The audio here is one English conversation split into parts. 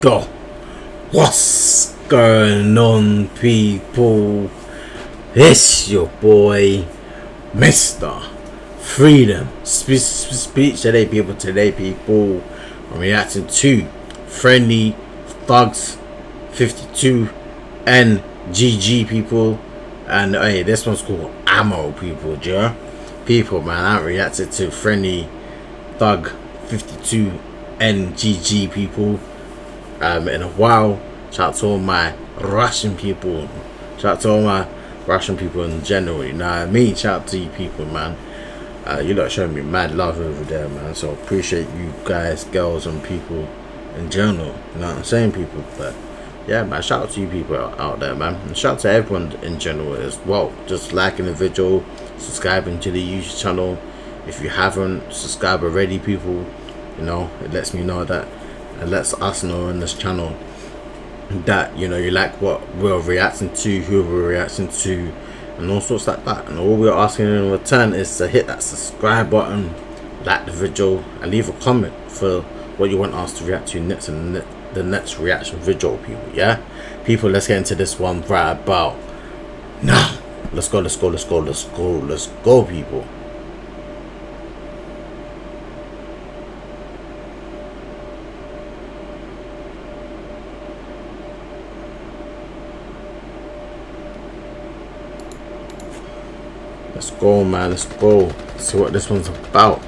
Go. What's going on, people? It's your boy, Mr. Freedom Speech. Today, people, I'm reacting to Friendly Thugs 52 and GG, people. And hey, this one's called Ammo, people. Yeah, people, man, I reacted to Friendly Thug 52 and GG, people. In a while. Shout out to all my Russian people. Shout out to all my Russian people in general. You know what I mean? Shout out to you people, man. You lot showing me mad love over there, man. So appreciate you guys, girls, and people in general. You know what I'm saying, people? But yeah, man. Shout out to you people out there, man. And shout out to everyone in general as well. Just liking the video, subscribing to the YouTube channel. If you haven't subscribed already, people, you know, it lets me know that. It lets us know on this channel that, you know, you like what we're reacting to, who we're reacting to, and all sorts like that. And all we're asking in return is to hit that subscribe button, like the video, and leave a comment for what you want us to react to next in the next reaction video, people. Yeah, people, let's get into this one right about now. Let's go, people. Let's go, man. Let's go. Let's see what this one's about.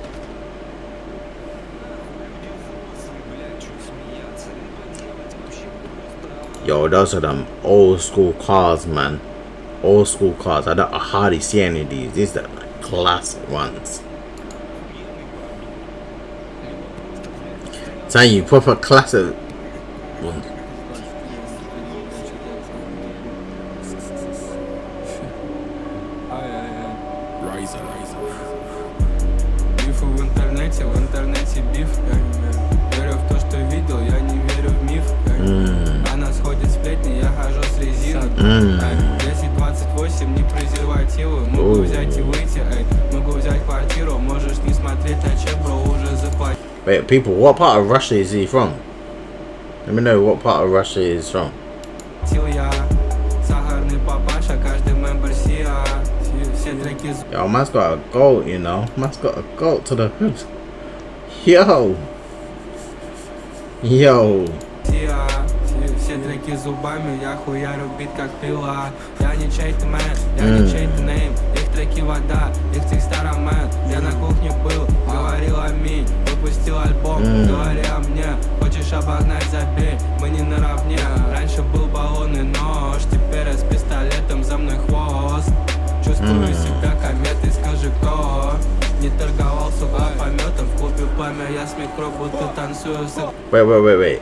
Yo, those are them old school cars, man. Old school cars. I hardly see any of these. These are like classic ones. Tell you, proper classic ones. Бифы в интернете биф. Верю в то, что видел, я не верю в миф. А нас ходят сплетни, я хожу с резиной. 10-28, не презервативы. Могу взять и выйти, могу взять квартиру. Можешь не смотреть на чек, бро, уже заплатил. Wait, people, what part of Russia is he from? Let me know what part of Russia he is from. Yo, man's got a goat, you know. Man's got a goat to the hood. Yo. Все треки зубами, я хуярю бит как пила. Я не чей-то мэн, я не чей-то нейм. Их треки вода, их текстар мэн. Я на кухне был, говорил аминь. Выпустил альбом, говори о мне. Хочешь обогнать, забей, мы не наравне. Раньше был баллонный нож, теперь я с пистолетом, за мной хвост. Чувствую себя кометой, скажи кто. Не торговал, сука, пометом. В клубе пламя, я с микро, будто танцую с... Wait.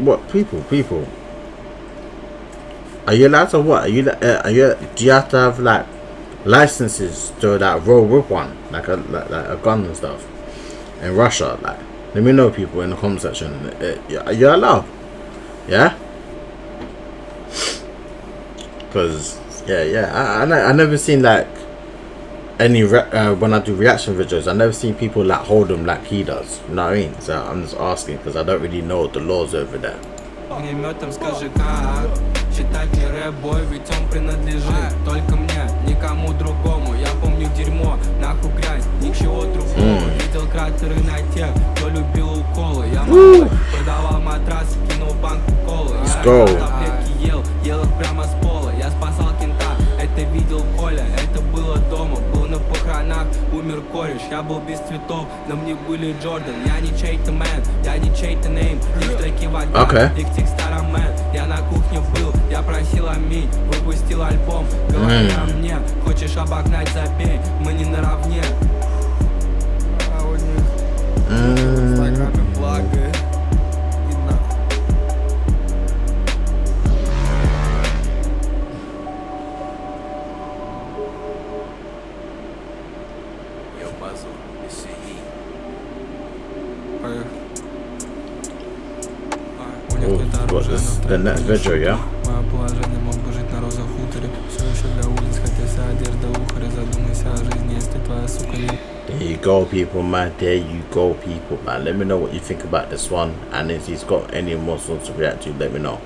What, people? Are you allowed to what? Do you have to have like licenses to like roll with one, like a gun and stuff in Russia? Like, let me know, people, in the comment section. Are you allowed? Yeah. Cause yeah, I never seen like any when I do reaction videos, I never seen people like hold them like he does. You know what I mean? So I'm just asking because I don't really know the laws over there. Огнеметом скажи как считать не рэп-бой, ведь он принадлежит только мне, никому другому. Я помню дерьмо, нахуй грязь, ничего другого. Видел кратеры на тех, кто любил уколы. Я малой, продавал матрасы, кинул банку колы. Я таблетки ел их прямо с пола. Я спасал кента, это видел Коля. Это было дома, был на похоронах, умер кореш. Я был без цветов, но мне были Джордан. Я не чей-то мэн, я не чей-то нейм. Их треки вода, их текстар мэн. Я на кухне был, я просил аминь. Выпустил альбом, говори о мне. Хочешь обогнать, забей, мы не наравне. А у них в инстаграме благо. What, the next video, yeah? Мое положение, мог бы жить на розовом хуторе. Все еще для улиц, хотя вся одежда ухаря. Задумайся о жизни, если твоя сука There you go, people, man. There you go, people, man. Let me know what you think about this one, and if he's got any more songs to react to, let me know.